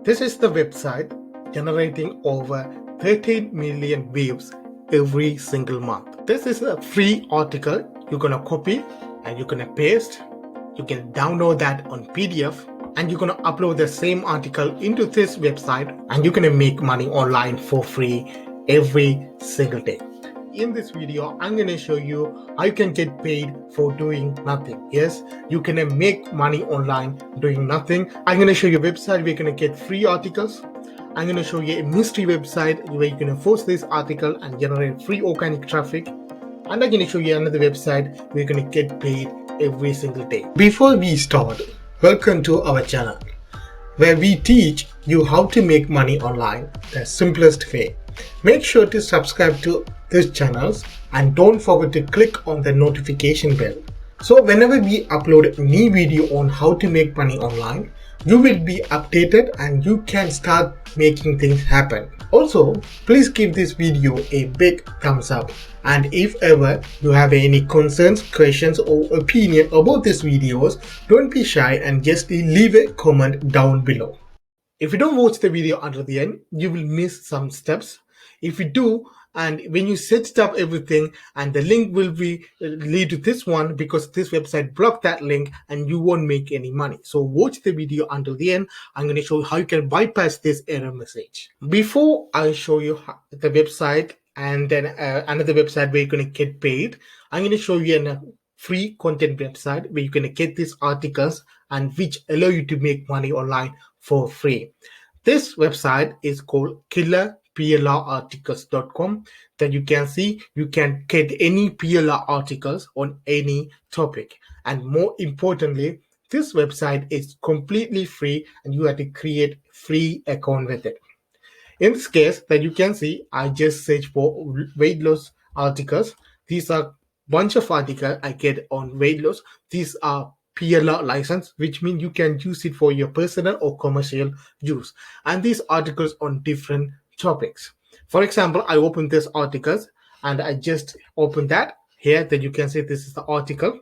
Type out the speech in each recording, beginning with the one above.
This is the website generating over 13 million views every single month. This is a free article. You're gonna copy and you're gonna paste. You can download that on PDF and you're gonna upload the same article into this website and you're gonna make money online for free every single day. In this video, I'm going to show you how you can get paid for doing nothing. Yes, you can make money online doing nothing. I'm going to show you a website where you're going to get free articles. I'm going to show you a mystery website where you're going to post this article and generate free organic traffic. And I'm going to show you another website where you're going to get paid every single day. Before we start, welcome to our channel, where we teach you how to make money online the simplest way. Make sure to subscribe to these channels and don't forget to click on the notification bell. So whenever we upload a new video on how to make money online, you will be updated and you can start making things happen. Also, please give this video a big thumbs up, and if ever you have any concerns, questions or opinion about these videos, don't be shy and just leave a comment down below. If you don't watch the video until the end, you will miss some steps. If you do, and when you set up everything, and the link will be lead to this one, because this website blocked that link and you won't make any money. So watch the video until the end. I'm going to show you how you can bypass this error message. Before I show you the website and then another website where you're going to get paid, I'm going to show you a free content website where you're going to get these articles and which allow you to make money online for free. This website is called killerplrarticles.com. That you can see you can get any PLR articles on any topic, and more importantly, this website is completely free and you have to create free account with it. In this case, that you can see, I just search for weight loss articles. These are bunch of articles I get on weight loss. These are PLR license, which means you can use it for your personal or commercial use. And these articles on different topics. For example, I open this articles and I just open that here, that you can see this is the article.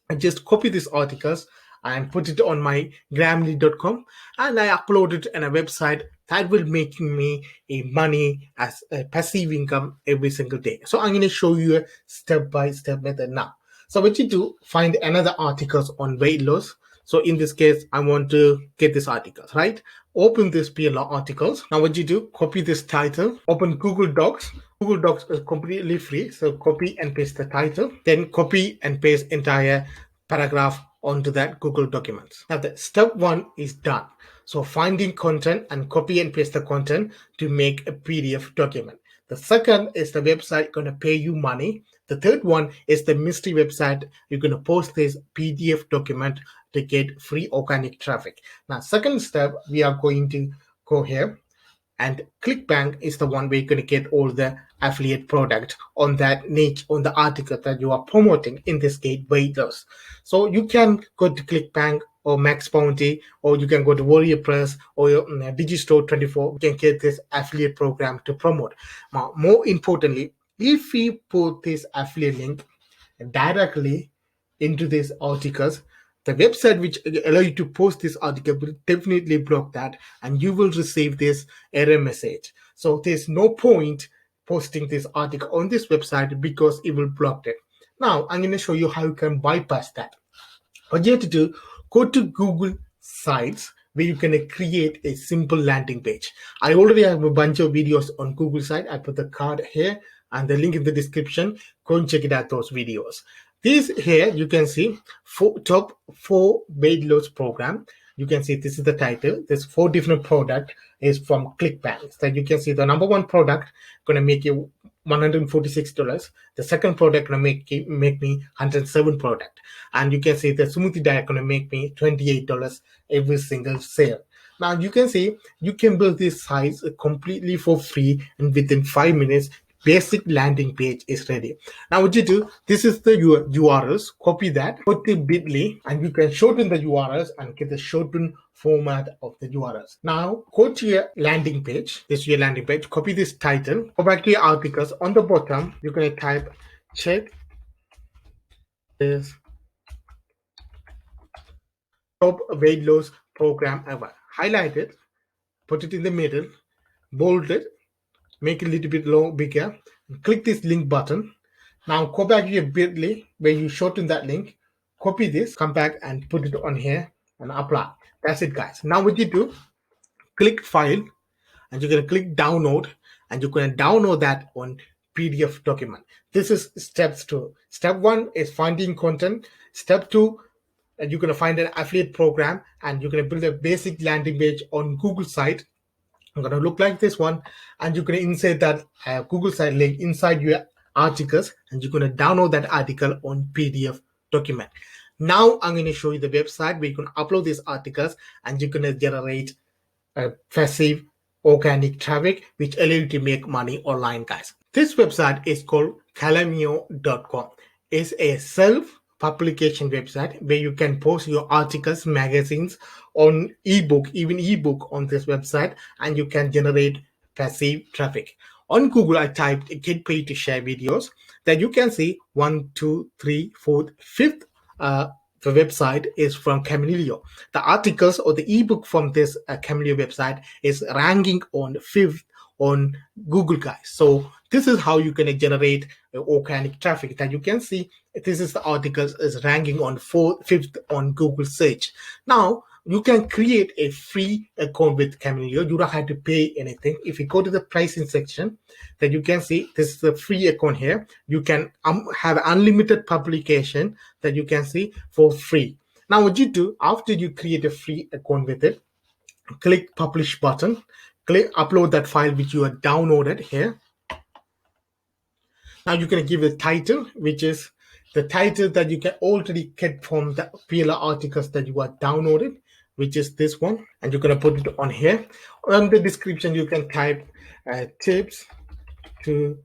I just copy these articles and put it on my grammarly.com and I upload it in a website that will make me a money as a passive income every single day. So I'm going to show you a step-by-step method now. So what you do, find another articles on weight loss. So in this case, I want to get this articles, right? Open this PLR articles. Now what you do, copy this title, open Google Docs. Google Docs is completely free. So copy and paste the title, then copy and paste entire paragraph onto that Google documents. Now the step one is done. So finding content and copy and paste the content to make a PDF document. The second is the website going to pay you money. The third one is the mystery website. You're going to post this PDF document to get free organic traffic. Now, second step, we are going to go here, and ClickBank is the one where you're going to get all the affiliate product on that niche, on the article that you are promoting, in this case, weight loss. So you can go to ClickBank or Max Bounty, or you can go to Warrior Press or Digistore 24. You can get this affiliate program to promote. Now, more importantly, if we put this affiliate link directly into these articles, the website which allow you to post this article will definitely block that and you will receive this error message. So there's no point posting this article on this website because it will block it. Now I'm going to show you how you can bypass that. What you have to do, go to Google Sites where you can create a simple landing page. I already have a bunch of videos on Google Site. I put the card here and the link in the description. Go and check it out, those videos. These here, you can see top 4 weight loss program. You can see this is the title. There's 4 different product is from ClickBank. So you can see the number 1 product going to make you $146. The second product going to make me $107 product. And you can see the smoothie diet going to make me $28 every single sale. Now you can see you can build this sites completely for free, and within 5 minutes basic landing page is ready. Now what you do, this is the URLs, copy that, go to bit.ly, and you can shorten the URLs and get the shortened format of the URLs. Now go to your landing page. This is your landing page. Copy this title, go back to your articles. On the bottom you're going to type check this top weight loss program ever. Highlight it put it in the middle, bold it, make it a little bit long, bigger, click this link button. Now go back to your bit.ly where you shorten that link, copy this, come back and put it on here and apply. That's it, guys. Now what you do, click file and you're going to click download and you're going to download that on PDF document. This is steps 2. Step 1 is finding content. Step 2, you're going to find an affiliate program and you're going to build a basic landing page on Google site. I'm going to look like this one, and you're going to insert that Google site link inside your articles, and you're going to download that article on PDF document. Now I'm going to show you the website where you can upload these articles and you're going to generate passive organic traffic which allow you to make money online, guys. This website is called calamio.com. It's a self-publication website where you can post your articles, magazines on ebook, even ebook on this website, and you can generate passive traffic. On Google, I typed get paid to share videos. Then you can see 1, 2, 3, 4, 5th the website is from Camilio. The articles or the ebook from this Camilio website is ranking on 5th on Google, guys. So this is how you can generate organic traffic. That you can see this is the articles is ranking on 5th on Google search. Now you can create a free account with Camilio. You don't have to pay anything. If you go to the pricing section, then you can see this is a free account here. You can have unlimited publication that you can see for free. Now what you do after you create a free account with it, click publish button, click upload that file which you have downloaded here. Now you're going to give a title, which is the title that you can already get from the PLR articles that you are downloaded, which is this one, and you're going to put it on here. On the description, you can type tips to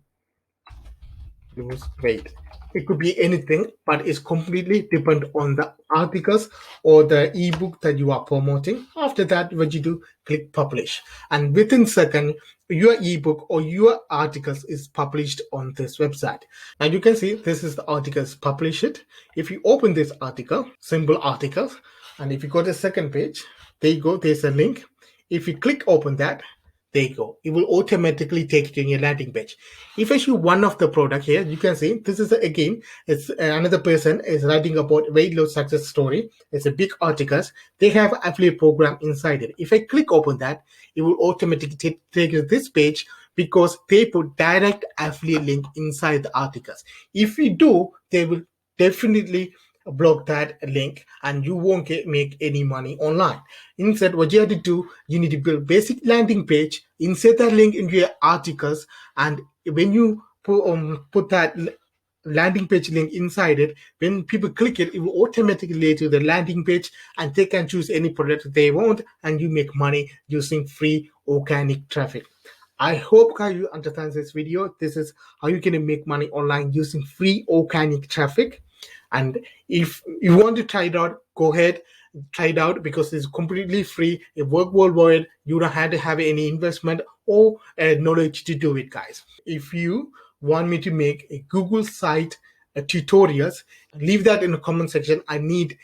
lose weight. It could be anything, but it's completely depend on the articles or the ebook that you are promoting. After that, what you do, click publish, and within second, your ebook or your articles is published on this website. Now you can see this is the articles published. If you open this article, simple articles, and if you go to the second page, there you go, there's a link. If you click open that, there you go. It will automatically take you to your landing page. If I show one of the product here, you can see this is again, it's another person is writing about weight loss success story. It's a big articles. They have affiliate program inside it. If I click open that, it will automatically take you to this page because they put direct affiliate link inside the articles. If you do, they will definitely block that link and you won't make any money online. Instead, what you have to do, you need to build basic landing page, insert that link into your articles, and when you put that landing page link inside it, when people click it, it will automatically lead to the landing page and they can choose any product they want and you make money using free organic traffic. I hope you understand this video. This is how you can make money online using free organic traffic. And if you want to try it out, go ahead, try it out because it's completely free. It works worldwide. You don't have to have any investment or knowledge to do it, guys. If you want me to make a Google site tutorials, leave that in the comment section. I need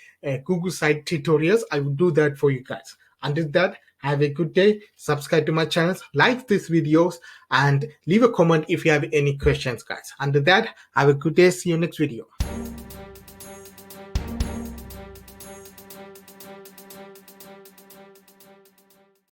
Google site tutorials. I will do that for you guys. Until that, have a good day. Subscribe to my channel, like these videos, and leave a comment if you have any questions, guys. Until that, have a good day. See you next video.